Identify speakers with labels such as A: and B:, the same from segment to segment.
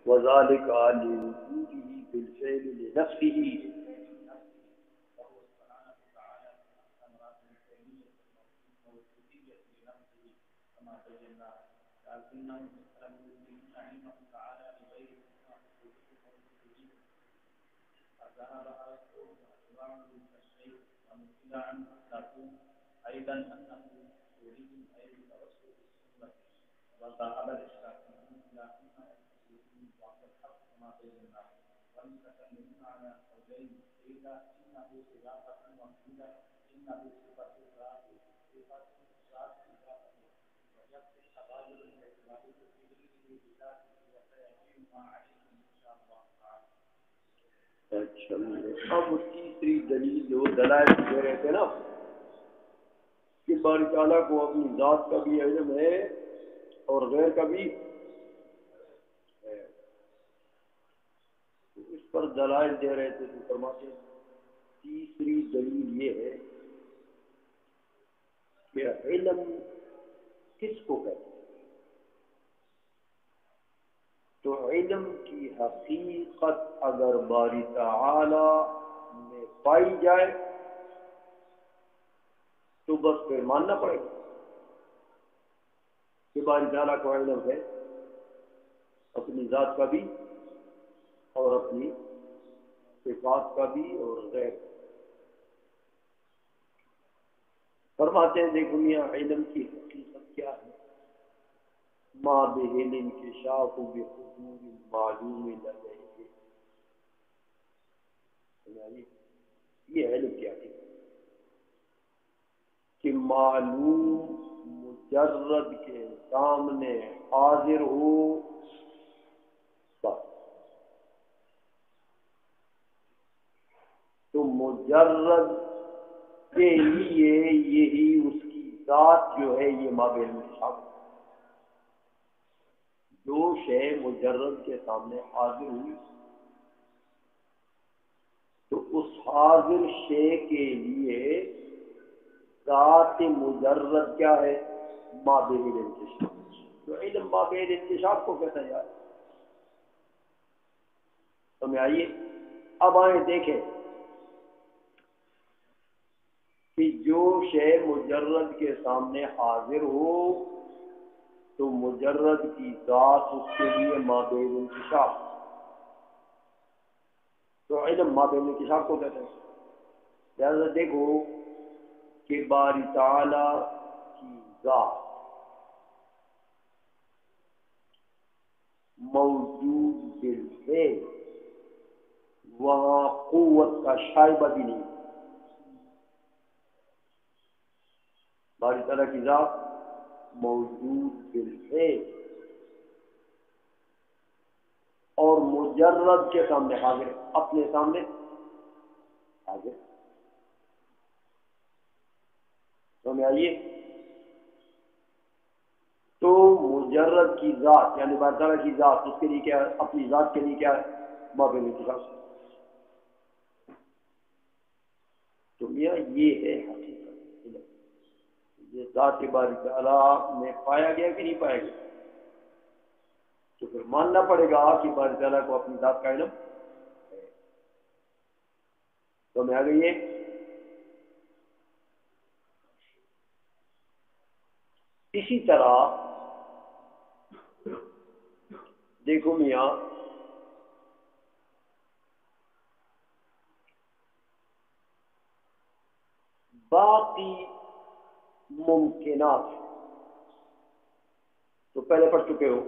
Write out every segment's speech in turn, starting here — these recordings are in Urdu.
A: وذلك لوجوده بالفعل لنفسه اچھا اب تیسری دلیل جو دلائل دے رہے تھے نا کہ باری تعالیٰ کو اپنی ذات کا بھی علم ہے اور غیر کا بھی ہے، تو اس پر دلائل دے رہے تھے تو فرماتے ہیں تیسری دلیل یہ ہے کہ علم کس کو کہتے ہیں؟ تو علم کی حقیقت اگر باری تعالی میں پائی جائے تو بس پھر ماننا پڑے گا کہ باری تعالیٰ کو علم ہے اپنی ذات کا بھی اور اپنی صفات کا بھی اور غیر۔ فرماتے ہیں دیکھو میاں علم کی حقیقت کیا ہے؟ ما به الانکشاف بحضور المعلوم لدیہ، یہ علم کی حقیقت کہ معلوم مجرد کے سامنے حاضر ہو بس، تو مجرد کے لیے یہی اس کی ذات جو ہے یہ مابین الانکشاف، جو شے مجرد کے سامنے حاضر ہوئی تو اس حاضر شے کے لیے ذات مجرد کیا ہے؟ مابین الانکشاف۔ تو علم مابین الانکشاف کو کہتا ہے یار، سمجھ آئیے؟ اب آئیں دیکھیں کہ جو شے مجرد کے سامنے حاضر ہو تو مجرد کی ذات اس کے لیے مابین انکشاف، تو علم مابین انکشاف کو کہتے ہیں۔ لہذا دیکھو کہ باری تعالی کی ذات موجود بالفعل، وہاں قوت کا شائبہ بھی نہیں، باری تعالیٰ کی ذات موجود بالفعل اور مجرد کے سامنے حاضر، اپنے سامنے حاضر، سمجھ آئیے؟ تو مجرد کی ذات یعنی باری تعالیٰ کی ذات اس کے لیے کیا ہے؟ اپنی ذات کے لیے کیا ہے؟ مابین انکشاف۔ تو میاں یہ ہے حقیقت علم، یہ ذات باری تعالیٰ میں پایا گیا کہ نہیں پایا گیا؟ تو پھر ماننا پڑے گا کہ باری تعالیٰ کو اپنی ذات کا علم ہے۔ تو میں آ گئی ہے۔ اسی طرح دیکھو میاں باقی ممکنات تو پہلے پڑھ چکے ہو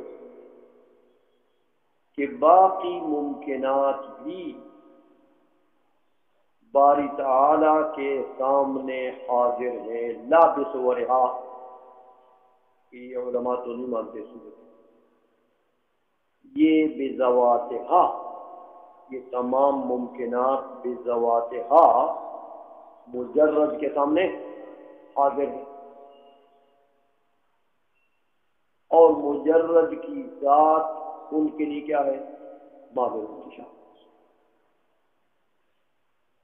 A: کہ باقی ممکنات بھی باری تعالی کے سامنے حاضر ہیں، لا بصورہا، یہ علماء تو نہیں مانتے صورت، یہ بذواتہا، یہ تمام ممکنات بذواتہا مجرد کے سامنے حاضر ہیں، اور مجرد کی ذات ان کے لیے کیا ہے؟ مابین انکشاف۔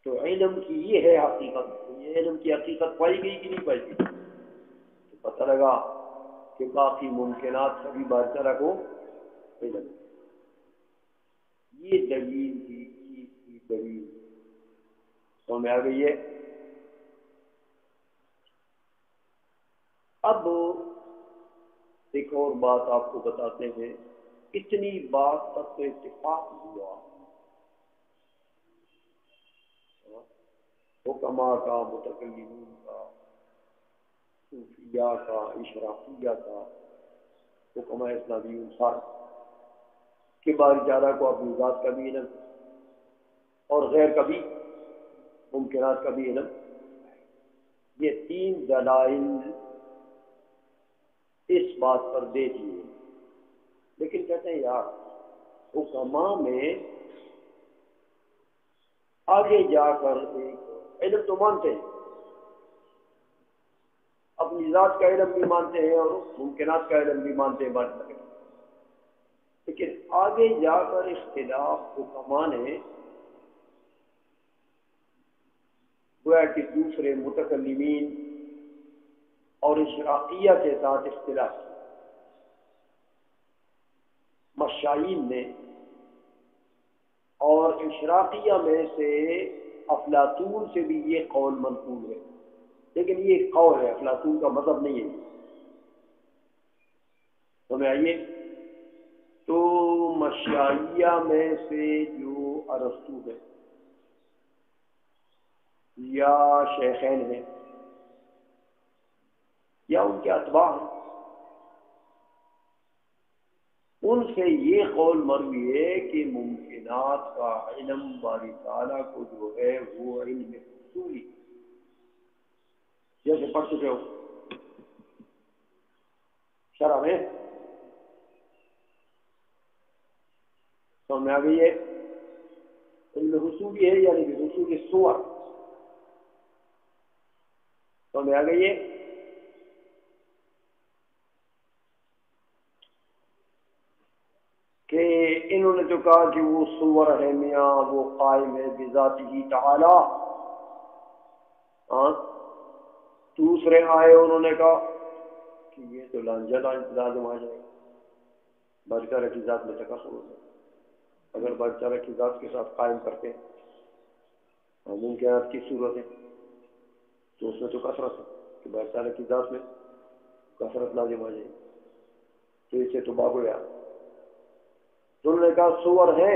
A: تو علم کی یہ ہے حقیقت، یہ علم کی حقیقت پائی گئی کہ نہیں پائی گئی؟ تو پتہ لگا کہ باقی ممکنات سبھی بار طرح کو علم. یہ دلیل کی چیز کی دلیل سمجھ میں آ گئی ہے. اب ایک اور بات آپ کو بتاتے ہیں. اتنی بات پر تو اتفاق ہوا حکماء کا، متکلمین کا، صوفیہ کا، اشراقیہ کا، حکماء اسلامی انصار کے باری تعالیٰ کو اپنی ذات کا بھی علم اور غیر کا بھی ممکنات کا بھی علم. یہ تین دلائل اس بات پر دے دیے. لیکن کہتے ہیں یار حکماء میں آگے جا کر ایک علم تو مانتے ہیں، اپنی ذات کا علم بھی مانتے ہیں اور ممکنات کا علم بھی مانتے ہیں بات کریں، لیکن آگے جا کر اختلاف حکماء نے گویا کہ دوسرے متکلمین اور اشراقیہ کے ساتھ اختلاف کیا. مشائین نے اور اشراقیہ میں سے افلاطون سے بھی یہ قول منقول ہے، لیکن یہ ایک قول ہے، افلاطون کا مذہب نہیں ہے. سمجھ آئیے. تو مشائیہ میں سے جو ارسطو ہے یا شیخین ہیں یا ان کے اتباع ہیں، ان سے یہ قول مروی ہے کہ ممکنات کا علم باری تعالیٰ کو جو ہے وہ علم حصولی، جیسے پڑھ چکے ہو شرح میں. سمجھ میں آ گئی ہے. علم حصولی ہے یعنی کہ حصول صور. سمجھ میں آ گئی ہے. کہ انہوں نے تو کہا کہ وہ صور ہے میاں وہ قائم ہے بذاتہ تعالی. ہاں دوسرے آئے انہوں نے کہا کہ یہ تو لازم آ جائے گا، بارکارہ کی ذات میں تکاثر ہو جائے. اگر بارکارہ کی ذات کے ساتھ قائم کرتے ممکنات کی صورت ہے تو اس میں تو کثرت ہے کہ بارکارہ کی ذات میں کثرت لازم آ جائے گی، تو اس سے تو باب ہو گیا. تو انہوں نے کہا صور ہے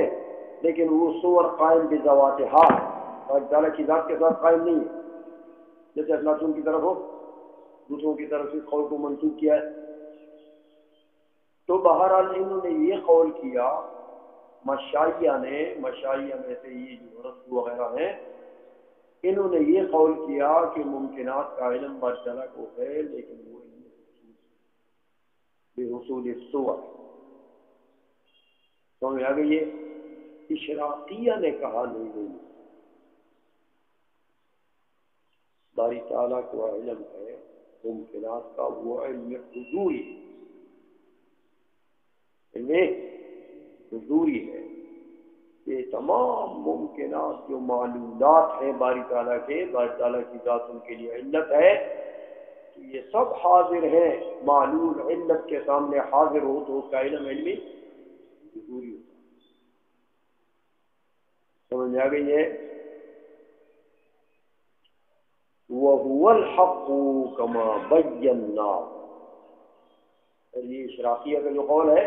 A: لیکن وہ صور قائم بذواتہا، بارکارہ کی ذات کے ساتھ قائم نہیں ہے، جیسے افلاطون کی طرف ہو دوسروں کی طرف سے قول کو منسوخ کیا ہے. تو بہرحال انہوں نے یہ قول کیا مشائیہ میں سے یہ جو رسول وغیرہ ہیں انہوں نے یہ قول کیا کہ ممکنات کا علم بارکالہ کو ہے لیکن وہ علم بحصول الصور. سمجھ آ گئی ہے. اشراقیہ نے کہا نہیں، باری تعالیٰ کو علم ہے ممکنات کا وہ علم حضوری، علم حضوری ہے. یہ تمام ممکنات جو معلومات ہیں باری تعالیٰ کے، باری تعالیٰ کی ذات ان کے لیے علت ہے کہ یہ سب حاضر ہیں، معلوم علت کے سامنے حاضر ہو تو اس کا علم علمی حضوری ہوتا ہے. سمجھ میں آ گئی ہے. وَهُوَ الْحَقُّ كَمَا بَيَّنَّا. اور یہ اشراقیہ کا جو قول ہے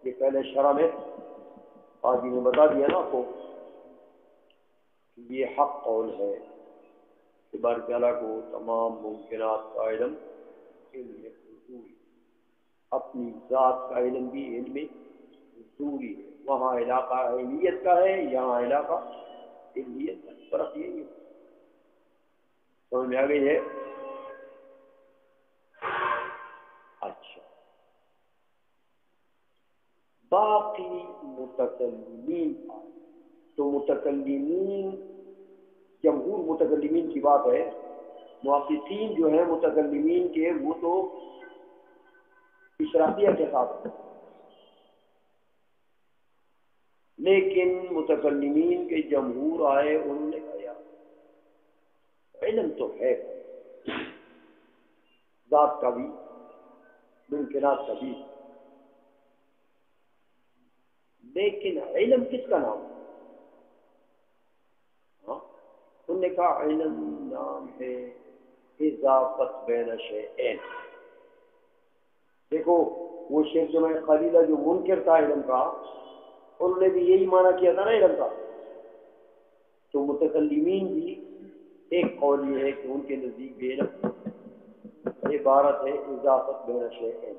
A: یہ پہلے شرح میں آج نے بتا دیا نا آپ کو کہ یہ حق قول ہے کہ باری تعالیٰ کو تمام ممکنات کا علم حضوری، اپنی ذات کا علم بھی علم حضوری ہے. وہاں علاقہ علمیت کا ہے، یہاں علاقہ علمیت کا، فرق یہی ہے. سمجھ میں آ گئی ہے. اچھا باقی متکلمین، تو متکلمین جمہور متکلمین کی بات ہے، محققین جو ہیں متکلمین کے وہ تو اشراقیہ کے ساتھ ہیں، لیکن متکلمین کے جمہور آئے انہوں نے کہا علم تو ہے ذات کا بھی ممکنات کبھی، لیکن علم کس کا نام ہے؟ انہوں نے کہا علم نام ہے اضافت بین شیئین۔ دیکھو وہ شیخ جمع خلیلہ جو منکر تھا علم کا، انہوں نے بھی یہی معنی کیا تھا نا علم کا۔ تو متکلمین بھی ایک قول یہ ہے کہ ان کے نزدیک بھی علم عبارت ہے اضافت بین شیئین۔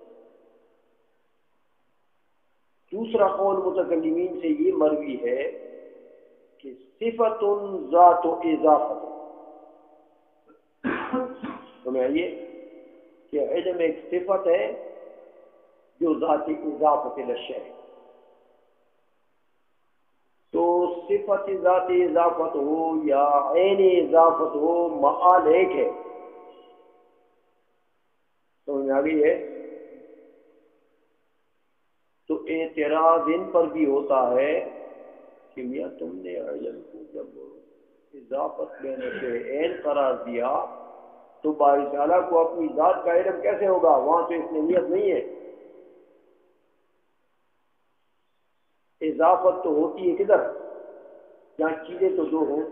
A: دوسرا قول متکلمین سے یہ مروی ہے کہ صفت ذات و اضافت، سمجھ آئیے کہ علم ایک صفت ہے جو ذات اضافت للشیء، تو صفت ذات اضافت ہو یا عین اضافت ہو، معال ایک ہے، سمجھ آ گئی ہے؟ تو اعتراض ان پر بھی ہوتا ہے کہ میاں تم نے علم کو جب اضافت بین شیئین قرار دیا تو باری تعالیٰ کو اپنی ذات کا علم کیسے ہوگا؟ وہاں تو اس میں نیت نہیں ہے۔ اضافت تو ہوتی ہے کدھر؟ جہاں چیزیں تو دو ہوں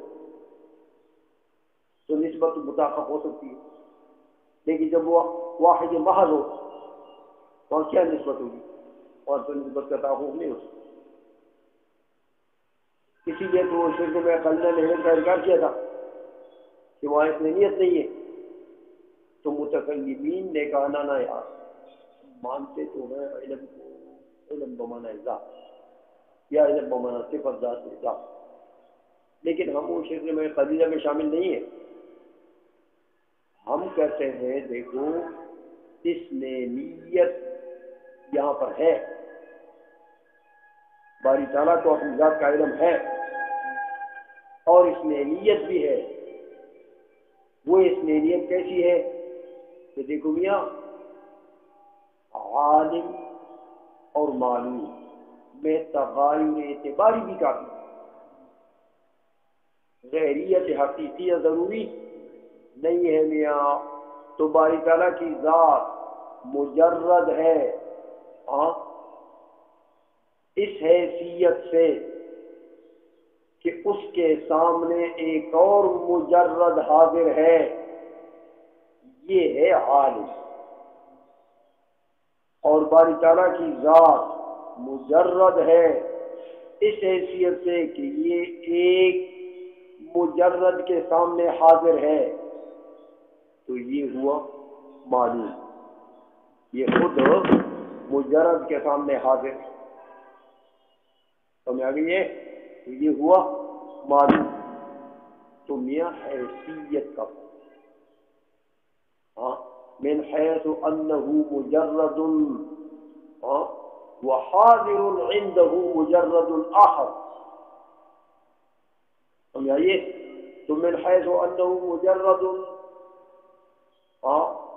A: تو نسبت مطابق ہو سکتی ہے، لیکن جب وہ واحد محض ہو وہاں کیا نسبت ہوگی؟ اور تو نسبت کا تعاقب نہیں ہو سکتا۔ اسی لیے تو وہ شرک میں خلیلہ نے علم کا انکار کیا تھا کہ وہاں اس میں نیت نہیں ہے۔ تو متکلمین نے کہا نا یار، مانتے تو ہیں علم کو، علم بمانا ذات یا علم بمانا صفت ذات ذات، لیکن ہم وہ شرک میں خلیلہ میں شامل نہیں ہیں۔ ہم کہتے ہیں دیکھو اس میں نیت یہاں پر ہے، باری تعالیٰ کو اپنی ذات کا علم ہے اور اس میں نیت بھی ہے۔ وہ اس میں نیت کیسی ہے کہ دیکھو میاں، عالم اور معلوم میں تغایر اعتباری بھی کافی، غیریت حقیقی ضروری نہیں ہے میاں۔ تو باری تعالیٰ کی ذات مجرد ہے اس حیثیت سے کہ اس کے سامنے ایک اور مجرد حاضر ہے، یہ ہے عالم۔ اور باری تعالیٰ کی ذات مجرد ہے اس حیثیت سے کہ یہ ایک مجرد کے سامنے حاضر ہے، تو یہ ہوا معلوم، یہ خود مجرد کے سامنے حاضر ہے، سمجھ آ گئی ہے؟ تو یہ ہوا معلوم۔ تو میاں حیثیت کا من حیث انہ مجرد وحاضر عنده مجرد آخر، سمجھ آئیے؟ تو من حیث انہ مجرد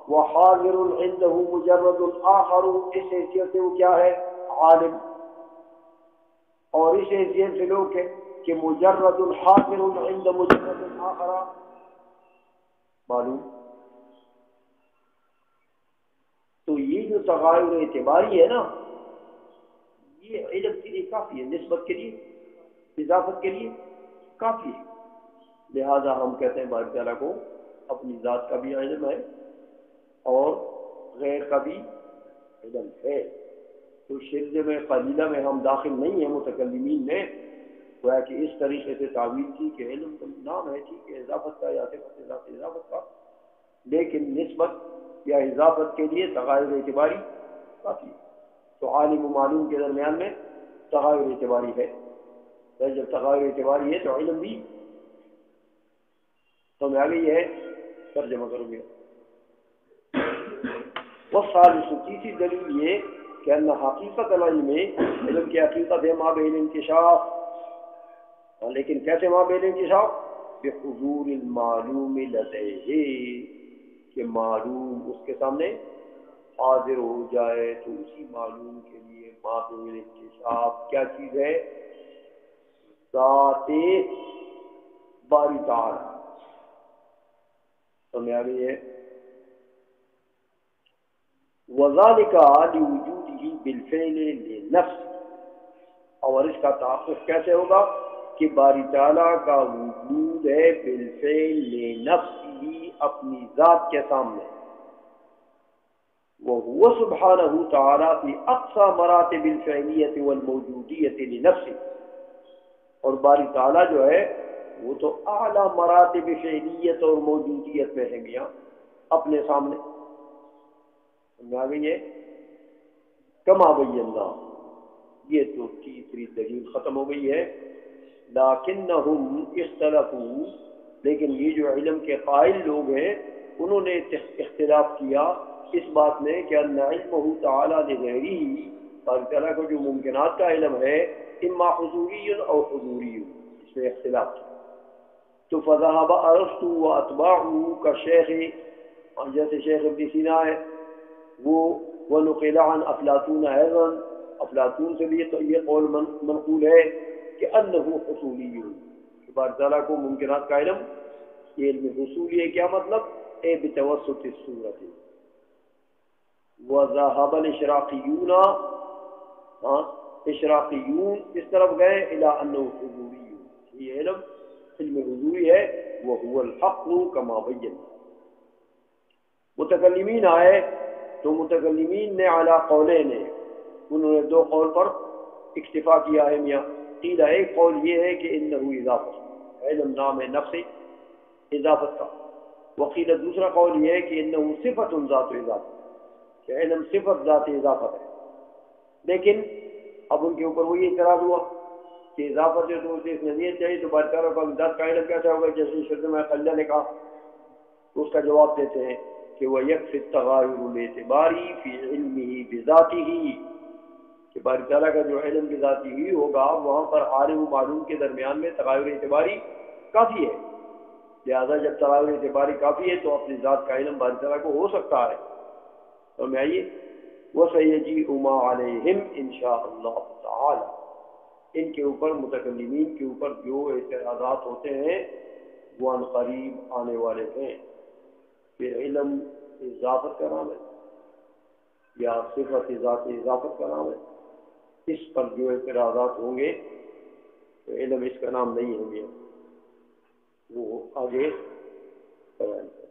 A: وحاضر عنده مجرد آخر، اس حیثیت سے وہ کیا ہے؟ عالم۔ اور اس حیثیت سے لوگ کہ مجرد حاضر عند مجرد آخر معلوم۔ تو یہ جو تغایر اعتباری ہے نا، یہ علم کے لیے کافی ہے، نسبت کے لیے، اضافت کے لیے کافی ہے۔ لہذا ہم کہتے ہیں باری تعالیٰ کو اپنی ذات کا بھی علم ہے اور غیر کا بھی علم ہے۔ تو شرک میں قلیلہ میں ہم داخل نہیں ہیں۔ متکلمین نے گویا کہ اس طریقے سے تعویل کی کہ علم تو نام ہے، ٹھیک ہے، اضافت کا یا صفت ذات اضافت کا، لیکن نسبت یا اضافت کے لیے تغایر اعتباری کافی ہے۔ تو عالم و معلوم کے درمیان میں تغایر اعتباری ہے، جب تغایر اعتباری ہے تو علم بھی تو میں آگے یہ ہے ترجمہ کروں گے۔ وہ ثالث تیسری دلیل یہ کہ ان حقیقت العلم، علم کی حقیقت ہے مابین انکشاف، لیکن کیسے مابین انکشاف؟ بحضور المعلوم لدیہ، کہ معلوم اس کے سامنے حاضر ہو جائے، تو اسی معلوم کے لیے مابین انکشاف کیا چیز ہے؟ ذات باری تعالی۔ سمجھ آ گئی ہے؟ وذالک لوجودہ بالفعل لنفس، اور اس کا تعاقب کیسے ہوگا کہ باری تعالیٰ کا وجود ہے بالفعل لنفسہ، اپنی ذات کے سامنے، وهو سبحانہ تعالی فی اقصى مراتب الفعلیت والموجودیت لنفسہ، اور باری تعالیٰ جو ہے وہ تو اعلیٰ مراتب فعلیت اور موجودیت میں ہے میاں اپنے سامنے. سمجھا گئی ہے؟ کما بینا، یہ تو تیسری دلیل ختم ہو گئی ہے. لیکنہم اختلفوا، لیکن یہ جو علم کے قائل لوگ ہیں انہوں نے اختلاف کیا اس بات میں کہ ان علمہ تعالی لغیرہ، باری تعالیٰ کو جو ممکنات کا علم ہے اما حضوری او حضوری، اس میں اختلاف کیا. تو فذهب ارسطو و اتباعہ کا شیخ، جیسے شیخ ابن سینا ہے وہ، ونقل عن افلاطون ایضا، افلاطون سے بھی یہ قول منقول ہے کہ انہ حصولی، کہ باری تعالیٰ کو ممکنات کا علم یہ علم حصولی ہے. کیا مطلب؟ اے بتوسط الصورت. وذهب الاشراقیون، اشراقیون اس طرف گئے الی انہ حضوری، یہ علم حضوری ہے، وهو الحق کما بین. متکلمین آئے تو متکلمین نے علی قولین، انہوں نے دو قول پر اکتفا کیا ہے میاں. قیل، ایک قول یہ ہے کہ انہ اضافت، علم نام ہے نفس اضافت کا. وقیل دوسرا قول یہ ہے کہ انہ صفت ذات اضافت، کہ علم صفت ذات اضافت ہے. لیکن اب ان کے اوپر وہی اعتراض ہوا کہ اضافت جو تو اس نظریت چاہیے تو باری تعالیٰ کو ذات کا علم کیسا ہوگا؟ جیسے شرط میں خلیہ نے کہا تو اس کا جواب دیتے ہیں کہ وہ یکفی التغایر باعتباری فی علمہ بذاتہ، کہ باری تعالیٰ کا جو علم بذاتی ہی ہوگا وہاں پر عالم و معلوم کے درمیان میں تغایر اعتباری کافی ہے. لہذا جب تغایر اعتباری کافی ہے تو اپنی ذات کا علم باری تعالیٰ کو ہو سکتا ہے. تو میں آئیے وَسَيَجِيءُ مَا عَلَيْهِمْ إِنشَاءَ اللَّهُ تَعَالَى، ان کے اوپر متکلمین کے اوپر جو اعتراضات ہوتے ہیں وہ عن قریب آنے والے ہیں. کہ علم اضافت کا نام ہے یا صفت ذات اضافت کا نام ہے، اس پر جو اعتراضات ہوں گے تو علم اس کا نام نہیں ہوں گے، وہ آگے بیان کریں.